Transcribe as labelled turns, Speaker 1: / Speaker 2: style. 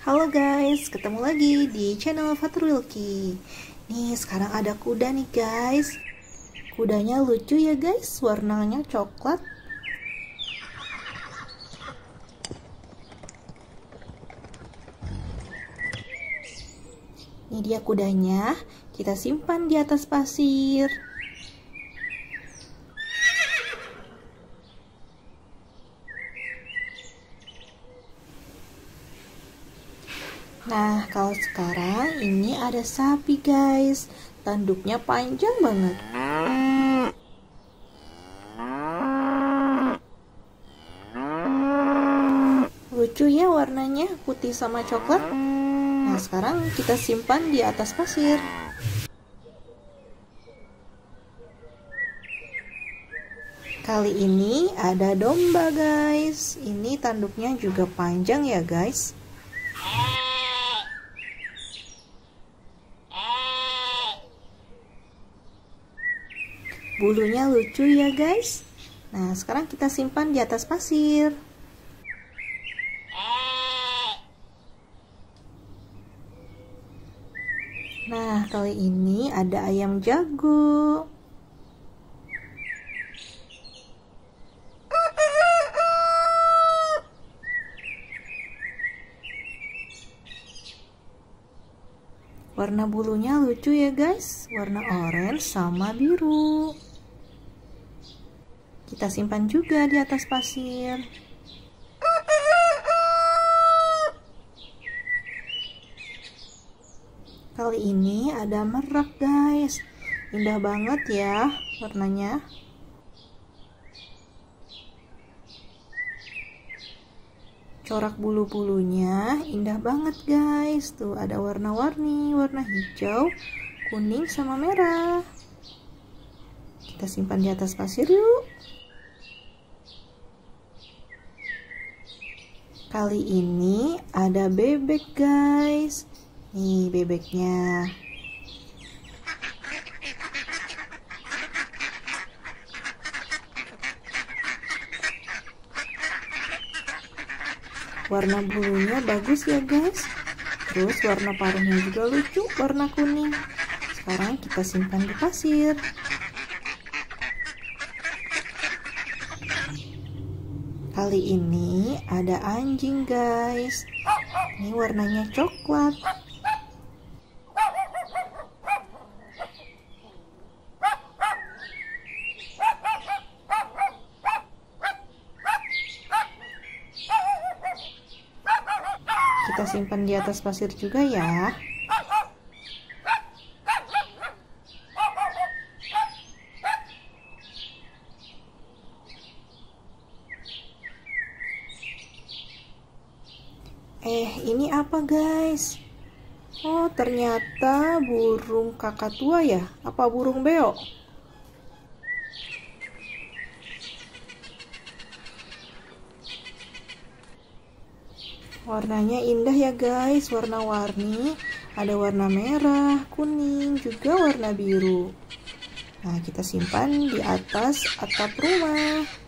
Speaker 1: Halo guys, ketemu lagi di channel Fatur Wilky. Nih, sekarang ada kuda nih guys. Kudanya lucu ya guys, warnanya coklat. Ini dia kudanya, kita simpan di atas pasir. Nah, kalau sekarang ini ada sapi guys, tanduknya panjang banget. Lucu ya warnanya, putih sama coklat. Nah, sekarang kita simpan di atas pasir. Kali ini ada domba guys, ini tanduknya juga panjang ya guys. Bulunya lucu ya guys. Nah, sekarang kita simpan di atas pasir. Nah, kali ini ada ayam jago. Warna bulunya lucu ya guys, warna oranye sama biru. Kita simpan juga di atas pasir. Kali ini ada merak guys, indah banget ya warnanya. Corak bulu-bulunya indah banget guys. Tuh ada warna-warni, warna hijau, kuning sama merah. Kita simpan di atas pasir yuk. Kali ini ada bebek guys. Nih bebeknya. Warna bulunya bagus ya guys. Terus warna paruhnya juga lucu, warna kuning. Sekarang kita simpan di pasir. Kali ini ada anjing guys. Ini warnanya coklat. Kita simpan di atas pasir juga ya. Ini apa guys? Oh, ternyata burung kakatua ya? Apa burung beo? Warnanya indah ya guys, warna-warni. Ada warna merah, kuning, juga warna biru. Nah, kita simpan di atas atap rumah.